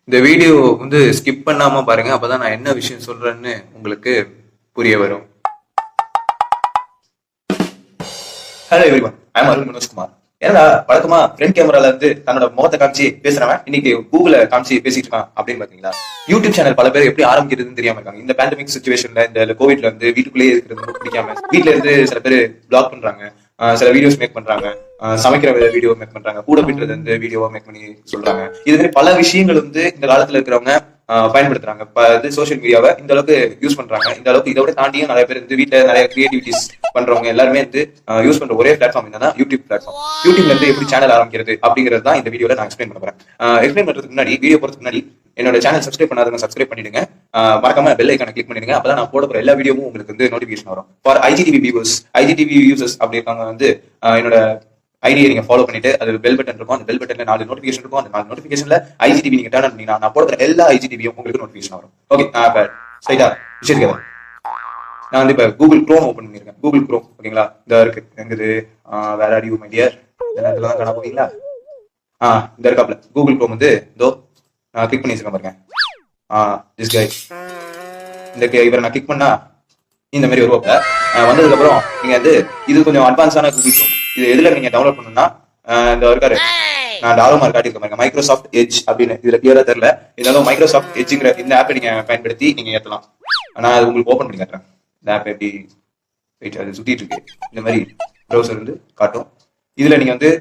இந்த வீடியோ வந்து ஸ்கிப் பண்ணாம பாருங்க, அப்பதான் நான் என்ன விஷயம் சொல்றேன்னு உங்களுக்கு புரிய வரும். ஹலோ எவ்ரிவன், ஐ அம் அருண் மனோஜ்குமார். ஏன்னா வழக்கமா ஃப்ரண்ட் கேமரால இருந்து தன்னோட முகத்தை காமிச்சு பேசுறவன் இன்னைக்கு கூகுள காமிச்சு பேசிட்டு இருக்கான் அப்படின்னு பாத்தீங்களா? யூடியூப் சேனல் பல பேர் எப்படி ஆரம்பிக்கிறதுன்னு தெரியாம இருக்காங்க. இந்த பேண்டமிக் சுச்சுவேஷன்ல, இந்த கோவிட்ல வந்து வீட்டுக்குள்ளேயே இருக்கிறது ரொம்ப பிடிக்காம வீட்டுல இருந்து சில பேர் பிளாக் பண்றாங்க, சில வீடியோஸ் மேக் பண்றாங்க, சமைக்கிற வீடியோ மேக் பண்றாங்க, கூட பிட்டுறது வந்து வீடியோவா மேக் பண்ணி சொல்றாங்க. இது மாதிரி பல விஷயங்கள் வந்து இந்த காலத்துல இருக்கிறவங்க பயன்படுத்துறாங்க. சோசியல் மீடியாவை இந்த அளவுக்கு யூஸ் பண்றாங்க. இந்த அளவுக்கு இதோட தாண்டியும் நிறைய பேர் வந்து வீட்டுல நிறைய கிரியேட்டிவிட்டிஸ் பண்றவங்க எல்லாருமே வந்து யூஸ் பண்ற ஒரே பிளாட்ஃபார்ம் என்னன்னா யூடியூப் பிளாட்ஃபார்ம். யூடியூப்ல இருந்து எப்படி சேனல் ஆரம்பிக்கிறது அப்படிங்கிறது தான் இந்த வீடியோல நான் எக்ஸ்பிளைன் பண்ண போறேன். எக்ஸ்பிளைன் பண்றதுக்கு முன்னாடி, வீடியோ போறதுக்கு முன்னாடி என்னோட சேனல் சப்ஸ்கிரைப் பண்ணாதவங்க சப்ஸ்கிரைப் பண்ணிடுங்க. மறக்காம பெல் ஐக்கான கிளிக் பண்ணிடுங்க. அப்பதான் நான் போட போற எல்லா வீடியோவும் உங்களுக்கு வந்து நோட்டிபிகேஷன் வரும். For IGTV viewers, IGTV users அப்படி இருக்காங்க வந்து என்னோட ஐடியை நீங்க ஃபாலோ பண்ணிட்டு அது பெல் பட்டன் இருக்கும். அந்த பெல் பட்டன்ல 4 நோட்டிபிகேஷன் இருக்கும். அந்த 4 நோட்டிபிகேஷன்ல ஐஜிடிவி நீங்க டர்ன் பண்ணீங்கன்னா நான் போடுற எல்லா ஐஜிடிவியும் உங்களுக்கு நோட்டிபிகேஷன் வரும். ஓகே, ஸ்ட்ரைட்டா விஷயத்துக்கு நான் வந்து இப்ப கூகுள் குரோம் ஓபன் பண்ணிருக்கேன். கூகுள் குரோம் ஓகேங்களா, இந்த இருக்கு எங்குது வேற ஆர் யூ மை டியர், இதுல தான் காண போறீங்களா? இந்த இருக்காப்ல கூகுள் குரோம் வந்து இதோ கிளிக் பண்ணி வச்சிருக்கேன் பாருங்க. திஸ் கை, இந்த இவரை நான் கிளிக் பண்ணா இந்த மாதிரி வருவாப்ல. வந்ததுக்கு அப்புறம் நீங்க வந்து இது கொஞ்சம் அட்வான்ஸான கூகுள் குரோம். இது எதுல நீங்க டவுன்லோட் பண்ணணும்னா இந்த இருக்காரு, நான் டார்மா காட்டியிருக்க பாருங்க, மைக்ரோசாஃப்ட் எட்ஜ் அப்படின்னு. இதுல கிளியரா தெரியல, இருந்தாலும் மைக்ரோசாஃப்ட் எட்ஜ்ங்கிற இந்த ஆப்பை நீங்க பயன்படுத்தி நீங்க ஏற்றலாம். நான் அது உங்களுக்கு ஓப்பன் பண்ணி காட்டுறேன். இந்த ஆப் எப்படி வெயிட் அது சுத்திட்டு இருக்கு. இந்த மாதிரி ப்ரௌசர் வந்து காட்டும். இதுல நீங்க வந்து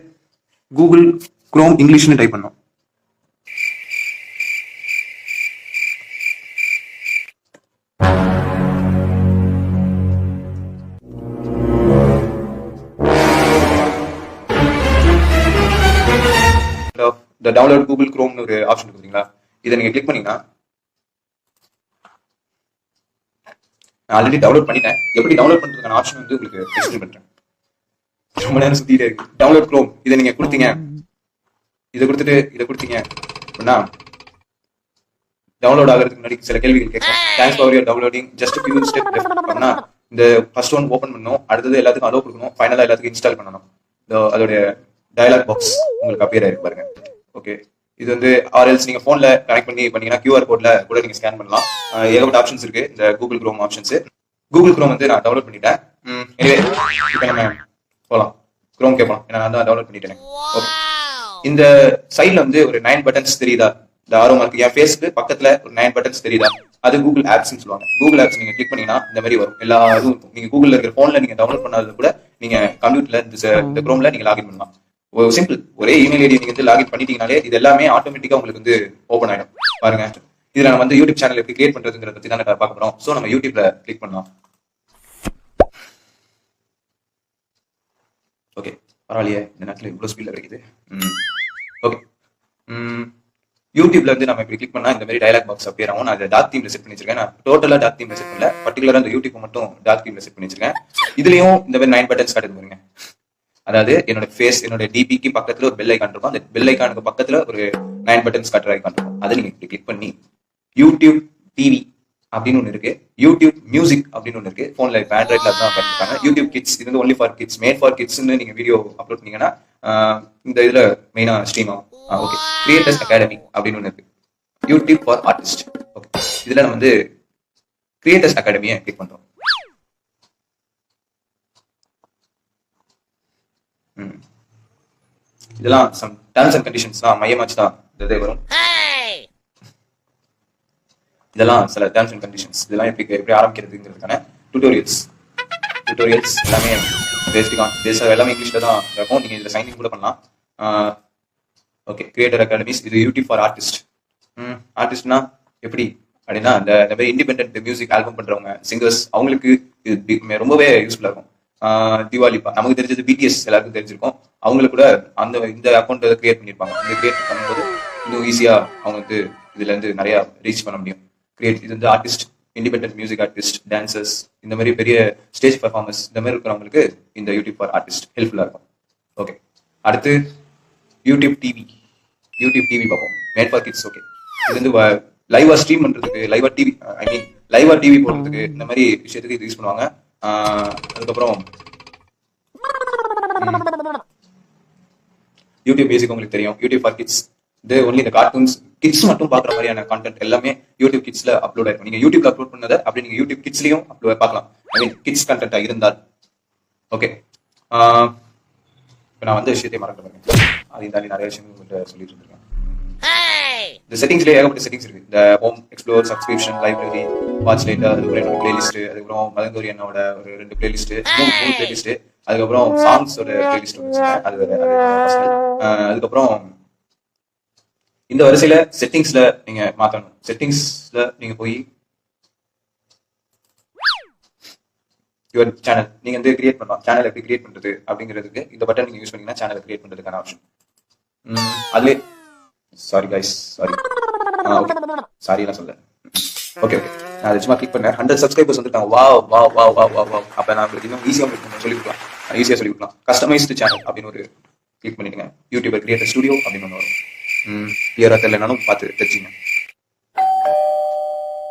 கூகுள் குரோம் இங்கிலீஷ்னு டைப் பண்ணும். இந்த டவுன்லோட் கூகுள் குரோம்னு ஒரு ஆப்ஷன் இருக்குங்களா, இதை நீங்க கிளிக் பண்ணீங்கன்னா நான் ஆல்ரெடி டவுன்லோட் பண்ணிட்டேன். எப்படி டவுன்லோட் பண்றதுக்கான ஆப்ஷன் வந்து உங்களுக்கு எக்ஸ்பிளைன் பண்றேன். ரொம்ப நேரம் சுத்திட்டே இருக்கு. டவுன்லோட் குரோம் இதை நீங்க கொடுத்தீங்க, இதை கொடுத்தீங்க அப்படின்னா டவுன்லோட் ஆகிறதுக்கு முன்னாடி சில கேள்விகள் கேட்கும். Thanks for your downloading, just few step left அப்படின்னா இந்த ஃபர்ஸ்ட் ஒன் ஓபன் பண்ணணும், அடுத்தது எல்லாத்துக்கும் அலோ கொடுக்கணும், ஃபைனலா எல்லாத்துக்கும் இன்ஸ்டால் பண்ணணும். அதோட டயலாக் பாக்ஸ் உங்களுக்கு அப்பியர் ஆயிருக்கு பாருங்க. ஓகே, இது வந்து ஆர்எல்ஸ் நீங்க போன்ல கனெக்ட் பண்ணீங்கன்னா QR கோட்ல கூட நீங்க ஸ்கேன் பண்ணலாம். ஏகப்பட்ட ஆப்ஷன்ஸ் இருக்கு இந்த Google chrome options. Google chrome வந்து நான் டவுன்லோட் பண்ணிட்டேன். எனிவே இப்போ நம்ம போலாம், குரோம் கேட்கலாம், ஏன்னா நான் தான் டவுன்லோட் பண்ணிட்டேன். ஓகே, இந்த சைட்ல வந்து ஒரு 9 பட்டன்ஸ் தெரியுதா? இந்த ஆரோ மார்க் என் ஃபேஸ்க்கு பக்கத்துல ஒரு 9 பட்டன்ஸ் தெரியுதா? அது கூகுள் ஆப்ஸ்ன்னு சொல்லுவாங்க. கூகுள் ஆப்ஸ் நீங்க கிளிக் பண்ணீங்கன்னா இந்த மாதிரி வரும். எல்லா இதுவும் நீங்க கூகுள்ல இருக்கிற போன்ல நீங்க டவுன்லோட் பண்ணாதது கூட நீங்க கம்ப்யூட்டர்ல இந்த குரோம்ல நீங்க லாகின் பண்ணலாம். சிம்பிள், ஒரே இமெயில் ஐடி நீங்க வந்து லாகின் பண்ணிட்டீங்கனாலே இது எல்லாமே ஆட்டோமேட்டிக்கா உங்களுக்கு வந்து ஓபன் ஆயிடும் பாருங்க. இதுல நம்ம வந்து யூடியூப் சேனல் எப்படி கிரியேட் பண்றதுங்கிறத பத்தி தான் பார்க்க போறோம். சோ நம்ம யூடியூப்ல கிளிக் பண்ணலாம். ஓகே, பரவாயில்லையே இந்த நேரத்துல இவ்வளவு ஸ்பீட்ல கிடைக்குது. ஓகே, யூடியூப்ல வந்து நம்ம இப்படி கிளிக் பண்ணா இந்த மாதிரி டயலாக் பாக்ஸ் அப்பியர் ஆகும். நான் அதை டார்க் தீம்ல செட் பண்ணி வச்சிருக்கேன். நான் டோட்டலா டார்க் தீம்ல செட் பண்ணல, பர்டிகுலரா அந்த யூடியூப் மட்டும் டார்க் தீம்ல செட் பண்ணி வச்சிருக்கேன். இதுலயும் இந்த மாதிரி 9 பட்டன்ஸ் காட்டுது பாருங்க. அதாவது என்னோட ஃபேஸ், என்னோட டிபிக்கு பக்கத்துல ஒரு பெல் ஐகான் இருக்கும். அந்த பெல் ஐகானுக்கு பக்கத்துல ஒரு 9 பட்டன்ஸ் காட்டுற ஐகான் இருக்கும். அதை நீங்க இப்படி கிளிக் பண்ணி யூடியூப் டிவி அப்படின்னு ஒன்று இருக்கு, யூடியூப் மியூசிக் அப்படின்னு ஒன்று இருக்கு. போன்ல இப்போ ஆண்ட்ராய்ட்ல தான் பண்ணிருக்காங்க. யூடியூப் கிட்ஸ், இது வந்து only for kids, made for கிட்ஸ்ன்னு நீங்க வீடியோ அப்லோட் பண்ணீங்கன்னா இந்த இதுல மெயினா ஸ்ட்ரீம் ஆகும். ஓகே, கிரியேட்டர்ஸ் அகாடமி அப்படின்னு ஒன்று இருக்கு, யூடியூப் ஃபார் ஆர்டிஸ்ட். ஓகே, இதுல நம்ம வந்து கிரியேட்டர்ஸ் அகாடமியை கிளிக் பண்றோம். இதெல்லாம் சம் டர்ம்ஸ் அண்ட் கண்டிஷன்ஸ் தான் மையமாச்சு தான் இதே வரும். இதெல்லாம் சில டர்ம்ஸ் அண்ட் கண்டிஷன்ஸ், இதெல்லாம் எப்படி ஆரம்பிக்கிறதுங்கிறதுக்கான டியூட்டோரியல்ஸ் எல்லாமே எல்லாமே இங்கிலீஷ்ல தான் இருக்கும். நீங்க இதுல சைன் இன் கூட பண்ணலாம். ஓகே, கிரியேட்டர் அகாடமிஸ், இது யூடியூப் ஃபார் ஆர்டிஸ்ட். ஆர்டிஸ்ட்னா எப்படி அப்படின்னா இந்த மாதிரி இண்டிபெண்டன்ட் மியூசிக் ஆல்பம் பண்றவங்க, சிங்கர்ஸ், அவங்களுக்கு இது ரொம்பவே யூஸ்ஃபுல்லா இருக்கும். திவாலி நமக்கு தெரிஞ்சது BTS எல்லாருக்கும் தெரிஞ்சிருக்கும். அவங்களுக்கு கூட இந்த அக்கௌண்ட் கிரியேட் பண்ணிருப்பாங்க. இந்த கிரியேட் பண்ணும்போது இன்னும் ஈஸியா அவங்க வந்து இதுல இருந்து நிறைய ரீச் பண்ண முடியும். இது வந்து artist, independent music artist, dancers, இந்த மாதிரி பெரிய ஸ்டேஜ் பெர்ஃபார்மன்ஸ் இந்த மாதிரி இருக்கிறவங்களுக்கு இந்த யூடியூப் ஃபார் ஆர்டிஸ்ட் ஹெல்ப்ஃபுல்லா இருக்கும். ஓகே, அடுத்து யூடியூப் டிவி பார்ப்போம். Made for kids. ஓகே, இது வந்து லைவா ஸ்ட்ரீம் பண்றதுக்கு, லைவா டிவி போடுறதுக்கு, இந்த மாதிரி விஷயத்துக்கு இது யூஸ் பண்ணுவாங்க. அதுக்கப்புறம் யூடியூப் மியூசிக் உங்களுக்கு தெரியும். யூடியூப் ஃபார் கிட்ஸ் இது ஒன்லி இந்த கார்ட்டூன்ஸ், கிட்ஸ் மட்டும் பாக்குற மாதிரியான கான்டென்ட் எல்லாமே யூடியூப் கிட்ஸ்ல அப்லோட் ஆயிருக்கும். நீங்க யூடியூப்ல அப்லோட் பண்ணதை அப்படி நீங்க யூடியூப் கிட்ஸ்லயும் அப்லோட் பார்க்கலாம். ஐ மீன் கிட்ஸ் கண்டென்ட்டா இருந்தால். ஓகே, இப்போ நான் வந்து விஷயத்தை மறக்க பாருங்க. அதையும் தாண்டி நிறைய விஷயங்கள் உங்கள்கிட்ட சொல்லிட்டு இருக்கேன். இந்த செட்டிங்ஸ்ல ஏகப்பட்ட செட்டிங்ஸ் இருக்கு. இந்த home, explore, subscription, library, watch later, அதுக்கப்புறம் என்னோட பிளேலிஸ்ட், அதுக்கப்புறம் மதங்கோரி அண்ணாவோட ஒரு 2 பிளேலிஸ்ட், 3 பிளேலிஸ்ட், அதுக்கப்புறம் சாங்ஸோட பிளேலிஸ்ட் வந்துச்சு. அது வேற, அதுக்கப்புறம் இந்த வரிசையில செட்டிங்ஸ்ல நீங்க மாத்தணும். செட்டிங்ஸ்ல நீங்க போய் யுவர் சேனல் நீங்க வந்து கிரியேட் பண்ணலாம். சேனல் எப்படி கிரியேட் பண்றது அப்படிங்கிறதுக்கு இந்த பட்டன் நீங்க யூஸ் பண்ணீங்கன்னா சேனல் கிரியேட் பண்றதுக்கான ஆப்ஷன். அதுல சாரி கைஸ், சாரி சாரி எல்லாம் சொல்ல. ஓகே ஓகே, நான் சும்மா கிளிக் பண்ணேன். 100 சப்ஸ்கிரைபர்ஸ் வந்துட்டாங்க. Wow wow wow wow wow wow. அப்ப நான் உங்களுக்கு இன்னும் ஈஸியா சொல்லி கொடுக்கலாம். ஈஸியா சொல்லி கொடுக்கலாம். கஸ்டமைஸ்டு சேனல் அப்படின்னு ஒரு கிளிக் பண்ணிடுங்க. யூடியூபர் கிரியேட்டர் ஸ்டுடியோ அப்படின்னு ஒன்று வரும். கிளியரா தெரியலனாலும் பார்த்து தெரிஞ்சுங்க.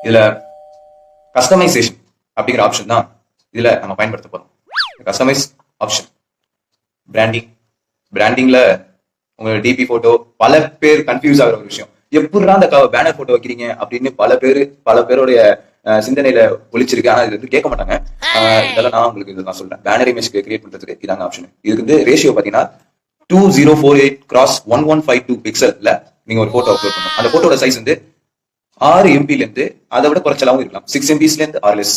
இதுல கஸ்டமைசேஷன் அப்படிங்கிற ஆப்ஷன் தான் இதுல நம்ம பயன்படுத்த போறோம். கஸ்டமைஸ் ஆப்ஷன், பிராண்டிங்ல உங்க டிபி போட்டோ பல பேர் கன்ஃபியூஸ் ஆகிற ஒரு விஷயம். எப்படிதான் அந்த பேனர் போட்டோ வைக்கிறீங்க அப்படின்னு பல பேருடைய சிந்தனையில ஒழிச்சிருக்கு. ஆனா இது வந்து கேட்க மாட்டாங்க. இதெல்லாம் நான் உங்களுக்கு இதுதான் சொல்றேன். பேனர் இமேஜ் கிரியேட் பண்றதுக்கு இதாங்க ஆப்ஷன். இதுக்கு வந்து ரேஷியோ பாத்தீங்கன்னா 2048x1152 பிக்சல்ல நீங்க ஒரு போட்டோ அப்லோட் பண்ணணும். அந்த போட்டோட சைஸ் வந்து 6 MB இருந்து அதை விட குறைச்சலாவும் இருக்கலாம். 6 MB இருந்து ஆர்லெஸ்.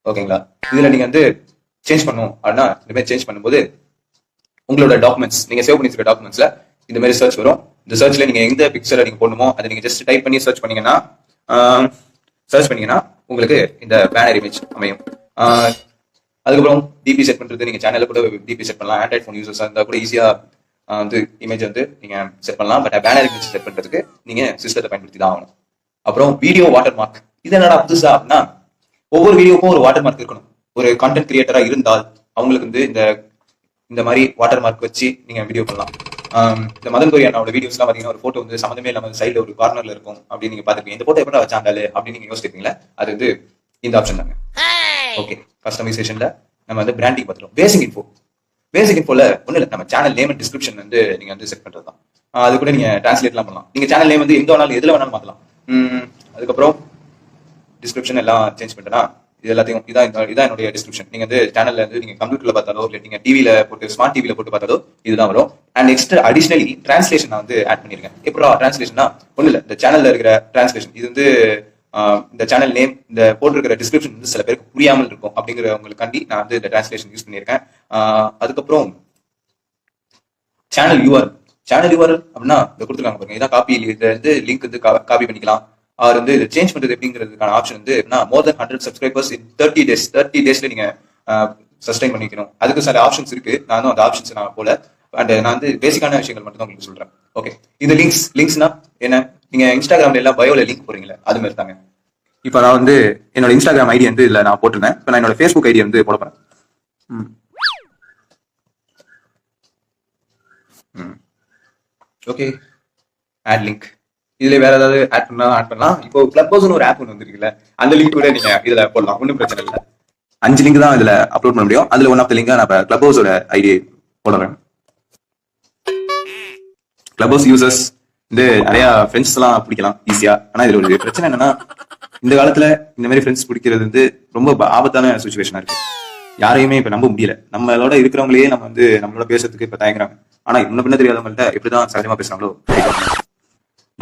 ஓகேங்களா? இதுல நீங்க வந்து சேஞ்ச் பண்ணும் அப்படின்னா இந்த மாதிரி சேஞ்ச் பண்ணும்போது உங்களோட டாக்குமெண்ட்ஸ், நீங்க சேவ் பண்ணி வச்சிருக்க டாக்குமெண்ட்ஸ்ல இந்த மாதிரி சர்ச் வரும். இந்த சர்ச்ல நீங்க எந்த பிக்சரை நீங்க போடணுமோ அதை நீங்க ஜஸ்ட் டைப் பண்ணி சர்ச் பண்ணீங்கன்னா உங்களுக்கு இந்த பேனர் இமேஜ் அமையும். அதுக்கப்புறம் டிபி செட் பண்றது, நீங்க சேனல்ல கூட டிபி செட் பண்ணலாம். ஆண்ட்ராய்ட் ஃபோன் யூசர்ஸ் இருந்தா கூட ஈஸியா வந்து இமேஜ் வந்து நீங்க செட் பண்ணலாம். பட் பேனர் இமேஜ் செட் பண்றதுக்கு நீங்க சிஸ்டத்தை பயன்படுத்தி தான் ஆகணும். அப்புறம் வீடியோ வாட்டர் மார்க். இது என்னடா புதுசா அப்படின்னா, ஒவ்வொரு வீடியோக்கும் ஒரு வாட்டர் மார்க் இருக்கணும். ஒரு கான்டென்ட் கிரியேட்டரா இருந்தால் அவங்களுக்கு வந்து இந்த மாதிரி வாட்டர் மார்க் வச்சு நீங்க வீடியோ பண்ணலாம். இந்த மதன்கோரி அண்ணாவோட வீடியோஸ் எல்லாம் பாத்தீங்கன்னா ஒரு போட்டோ வந்து சம்மந்தமே இல்லாம சைட்ல ஒரு கார்னர்ல இருக்கும் அப்படின்னு நீங்க பாத்துருப்பீங்க. இந்த போட்டோ எப்படி வச்சாண்டாலே அப்படின்னு நீங்க யோசிச்சிருப்பீங்களா? அது வந்து இந்த ஆப்ஷன் தாங்க. ஓகே, கஸ்டமைசேஷன்ல நம்ம வந்து பிராண்டிங் பார்த்துட்டோம். பேசிக் இன்ஃபோல ஒண்ணு இல்லை, நம்ம சேனல் நேம் அண்ட் டிஸ்கிரிப்ஷன் வந்து நீங்க வந்து செட் பண்றது தான். அது கூட நீங்க டிரான்ஸ்லேட்லாம் பண்ணலாம். நீங்க சேனல் நேம் வந்து எங்க வேணாலும் எதுல வேணாலும் மாத்தலாம். அதுக்கப்புறம் டிஸ்கிரிப்ஷன் எல்லாம் சேஞ்ச் பண்ணிட்டேன்னா இது எல்லாத்தையும் இதான் என்னுடைய டிஸ்கிரிப்ஷன். நீங்க வந்து சேனல்ல வந்து நீங்க கம்ப்யூட்டர்ல பார்த்தாலோ இல்லை நீங்க டிவில போட்டு ஸ்மார்ட் டிவில போட்டு பார்த்தாலோ இதுதான் வரும். அண்ட் நெக்ஸ்ட் அடிஷனலி டிரான்ஸ்லேஷன் நான் வந்து ஆட் பண்ணிருக்கேன். எப்படா டிரான்ஸ்லேஷனா ஒண்ணு இல்லை, இந்த சேனல்ல இருக்கிற டிரான்ஸ்லேஷன் இது வந்து இந்த சேனல் நேம் இந்த போட்டிருக்கிற டிஸ்கிரிப்ஷன் வந்து சில பேருக்கு புரியாமல் இருக்கும் அப்படிங்கிறவங்களுக்காண்டி நான் வந்து இந்த டிரான்ஸ்லேஷன் யூஸ் பண்ணியிருக்கேன். அதுக்கப்புறம் சேனல் யூஆர்எல் அப்படின்னா இதை கொடுத்துருக்காங்க பாருங்க. இதான் காப்பி, இதை வந்து லிங்க் வந்து காப்பி பண்ணிக்கலாம். அவர் வந்து இதை சேஞ்ச் பண்றது எப்படிங்கிறதுக்கான ஆப்ஷன் வந்து மோர் தென் 100 சப்ஸ்கிரைபர்ஸ் இன் 30 டேஸ்ல நீங்க சஸ்டைன் பண்ணிக்கணும். அதுக்கு சில ஆப்ஷன்ஸ் இருக்கு. நானும் அந்த ஆப்ஷன்ஸ் நான் போல அண்ட் நான் வந்து பேசிக்கான விஷயங்கள் மட்டும் தான் உங்களுக்கு சொல்றேன். ஓகே, இது லிங்க்ஸ்னா என்ன? நீங்க இன்ஸ்டாகிராம்ல எல்லாம் பயோல லிங்க் போறீங்களா, அது மாதிரி தாங்க. இப்போ நான் வந்து என்னோட இன்ஸ்டாகிராம் ஐடி வந்து இதுல நான் போட்டிருந்தேன். இப்போ நான் என்னோட ஃபேஸ்புக் ஐடி வந்து போட போறேன். Okay, add link. இதுல வேற ஏதாவது ஆட் பண்ணலாம். இப்போ கிளப் ஹவுஸ்னு ஒரு ஆப் ஒன்று வந்துருக்குல்ல, அந்த லிங்க் கூட நீங்க இதுல போடலாம். ஒன்றும் பிரச்சனை இல்லை. 5 லிங்க் தான் இதுல அப்லோட் பண்ண முடியும். அதுல ஒன் ஆஃப் த லிங்கா நான் கிளப் ஹவுஸோட ஐடி போடுறேன். கிளப் ஹவுஸ் யூசர்ஸ் வந்து நிறைய ஃப்ரெண்ட்ஸ் எல்லாம் பிடிக்கலாம் ஈஸியா. ஆனா இதுல ஒரு பிரச்சனை என்னன்னா, இந்த காலத்துல இந்த மாதிரி ஃப்ரெண்ட்ஸ் பிடிக்கிறது வந்து ரொம்ப ஆபத்தான சுச்சுவேஷனா இருக்கு. யாரையுமே இப்ப நம்ப முடியல. நம்மளோட இருக்கிறவங்களே நம்ம வந்து நம்மளோட பேசுறதுக்கு இப்ப தயங்குறாங்க. ஆனா இன்னும் பின்ன தெரியாதவங்கள்ட்ட எப்படிதான் சகஜமா பேசுறாங்களோ.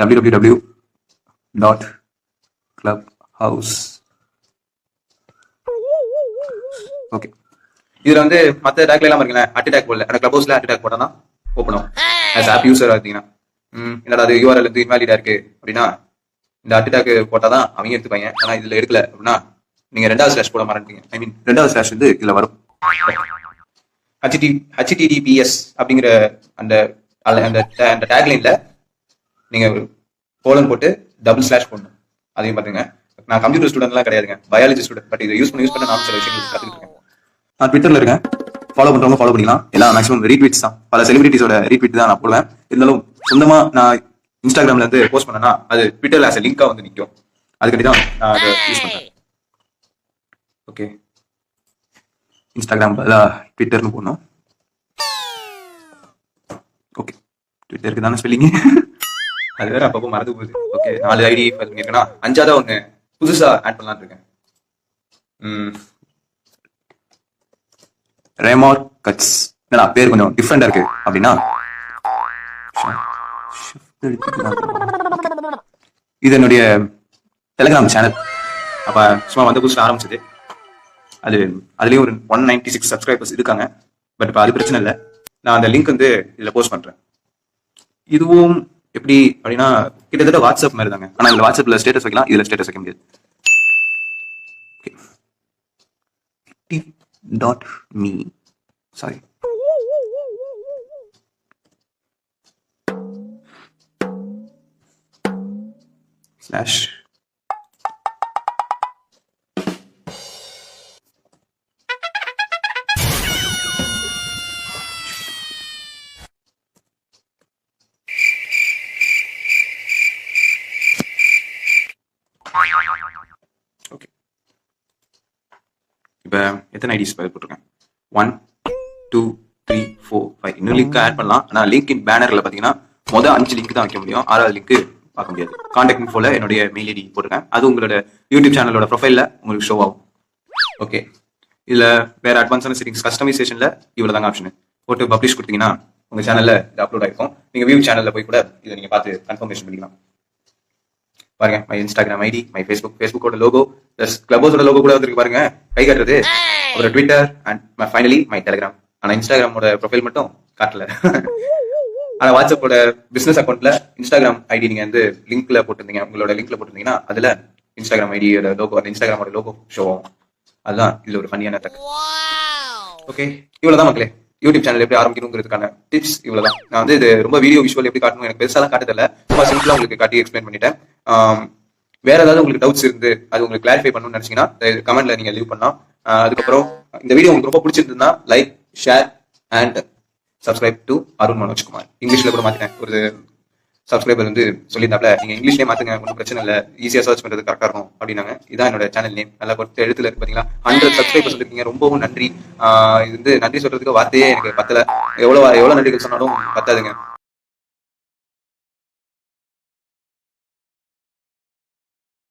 www.clubhouse. ஓகே, இதுல வந்து மத்த டேக்ல எல்லாம் பாருங்களேன், அட்டாக் போடல. அந்த கிளப் ஹவுஸ்ல அட்டாக் போட்டா தான் ஓபன் ஆகும். ஆஸ் ஆப் யூசரா இருந்தீங்கன்னா என்னடா அது யூஆர்எல் வந்து இன்வாலிடா இருக்கு அப்படின்னா இந்த அட்டாக் போட்டாதான் அவங்க எடுத்துப்பாங்க. ஆனா இதுல எடுக்கல அப்படின்னா நீங்க 2வது ஸ்லாஷ் போட மாட்டீங்க. ஐ மீன் 2வது ஸ்லாஷ் வந்து இதுல வரும். HTTPS அப்படிங்கிற அந்த டேக்லைன்ல நீங்க கோலன் போட்டு டபுள் ஸ்லாஷ் போடணும். அதையும் பாத்துங்க. நான் கம்ப்யூட்டர் ஸ்டூடெண்ட்லாம் கிடையாதுங்க, பயாலஜி ஸ்டூடெண்ட். பட் இதை யூஸ் பண்ண நான் சில விஷயங்கள் கத்துக்கிட்டு இருக்கேன். நான் ட்விட்டர்ல இருக்கேன், ஃபாலோ பண்றவங்க ஃபாலோ பண்ணிக்கலாம். எல்லாம் மேக்ஸிமம் ரீட்வீட்ஸ் தான். பல செலிபிரிட்டிஸோட ரீட்வீட் தான் நான் போடுவேன். இருந்தாலும் சொந்தமா நான் இன்ஸ்டாகிராம்ல இருந்து போஸ்ட் பண்ணனா அது ட்விட்டர்ல ஆஸ் லிங்கா வந்து நிற்கும். அதுக்காண்டி தான் நான் அதை யூஸ் பண்றேன். ஓகே, இன்ஸ்டாகிராம் ட்விட்டர்னு போடணும். ஓகே, ட்விட்டருக்கு தானே ஸ்பெல்லிங். அது வேற அப்பப்போ மறந்து போகுது. ஓகே, 4 ஐடி பண்ணிருக்கேன்னா 5ஆவது ஒண்ணு புதுசா ஆட் பண்ணலாம்னு இருக்கேன். ரேமார் கட்ஸ். என்னடா பேர் கொஞ்சம் டிஃப்ரெண்டா இருக்கு அப்படின்னா, இது என்னுடைய டெலிகிராம் சேனல். அப்ப சும்மா வந்த புதுசுல ஆரம்பிச்சது. அதுலயும் ஒரு 196 சப்ஸ்கிரைபர்ஸ் இருக்காங்க. பட் இப்ப அது பிரச்சனை இல்லை. நான் அந்த லிங்க் வந்து இதுல போஸ்ட் பண்றேன். இதுவும் எப்படி அப்படின்னா கிட்டத்தட்ட வாட்ஸ்அப் மாதிரி தாங்க. ஆனா இதுல வாட்ஸ்அப்ல ஸ்டேட்டஸ் வைக்கலாம், இதுல ஸ்டேட்டஸ் வைக்க முடியாது. .me sorry. Slash okay. இப்ப எத்தனை ஐடிஸ் போட்டிருக்கேன்? 1 2 3 4 5. இன்னும் லிங்க் ஆட் பண்ணலாம். ஆனா லிங்க் இன் பேனர்ல பாத்தீங்கன்னா மொதல் 5 லிங்க் தான் வைக்க முடியும். 6வது லிங்க் பார்க்க முடியாது. கான்டாக்ட் இன்ஃபோல என்னுடைய மெயில் ஐடி போட்டிருக்கேன். அது உங்களோட யூடியூப் சேனலோட ப்ரொஃபைல்ல உங்களுக்கு ஷோ ஆகும். ஓகே, இதுல வேற அட்வான்ஸான செட்டிங்ஸ் கஸ்டமைசேஷன்ல இவ்வளவு தாங்க ஆப்ஷன். போட்டு பப்ளிஷ் கொடுத்தீங்கன்னா உங்க சேனல்ல இது அப்லோட் ஆயிருக்கும். நீங்க வியூ சேனல்ல போய் கூட இதை நீங்க பார்த்து கன்ஃபர்மேஷன் பண்ணிக்கலாம். பாருங்க, மை இன்ஸ்டாகிராம் ஐடி, மை ஃபேஸ்புக்கோட லோகோ பிளஸ் கிளப்ஹவுஸோட லோகோ கூட வந்துருக்கு பாருங்க, கை காட்டுறது. அப்புறம் Twitter and finally my Telegram. ஆனா இன்ஸ்டாகிராமோட ப்ரொஃபைல் மட்டும் காட்டல. ஆனா வாட்ஸ்அப்போட பிசினஸ் அக்கௌண்ட்ல இன்ஸ்டாகிராம் ஐடி நீங்க வந்து லிங்க்ல போட்டிருந்தீங்க, உங்களோட லிங்க்ல போட்டிருந்தீங்கன்னா அதுல இன்ஸ்டாகிராம் ஐடியோட லோகோ, அந்த இன்ஸ்டாகிராமோட லோகோ ஷோ ஆகும். அதுதான் இதுல ஒரு ஃபன்னியான டக். ஓகே, இவ்வளவுதான் மக்களே. யூடியூப் சேனல் எப்படி ஆரம்பிக்கணுங்கிறதுக்கான டிப்ஸ் இவ்வளவுதான். நான் வந்து இது ரொம்ப வீடியோ விஷுவல் எப்படி காட்டணும் எனக்கு பெருசாலாம் காட்டதில்ல. ரொம்ப சிம்பிளா உங்களுக்கு காட்டி எக்ஸ்பிளைன் பண்ணிட்டேன். வேற ஏதாவது உங்களுக்கு டவுட்ஸ் இருந்து அது உங்களுக்கு கிளாரிஃபை பண்ணணும்னு நினைச்சீங்கன்னா கமெண்ட்ல நீங்க லீவ் பண்ணலாம். அதுக்கப்புறம் இந்த வீடியோ உங்களுக்கு ரொம்ப பிடிச்சிருந்ததுன்னா like, share and subscribe to Arun Manojkumar. இங்கிலீஷ்ல கூட மாத்தினேன். ஒரு சப்ஸ்கிரைபர் வந்து சொல்லியிருந்தாப்ல, நீங்க இங்கிலீஷ்லேயே மாத்துங்க, ஒன்றும் பிரச்சனை இல்லை, ஈஸியா சர்ச் பண்றது கரெக்டா இருக்கும் அப்படின்னாங்க. இதான் என்னோட சேனல் நேம். நல்லா கொடுத்த எழுத்துல இருக்கு பாத்தீங்களா. 100 சப்ஸ்கிரைபர் சொல்லிருக்கீங்க, ரொம்பவும் நன்றி. இது வந்து நன்றி சொல்றதுக்கு வார்த்தையே எனக்கு பத்தல. எவ்வளவு நன்றிகள் சொன்னாலும் பத்தாதுங்க.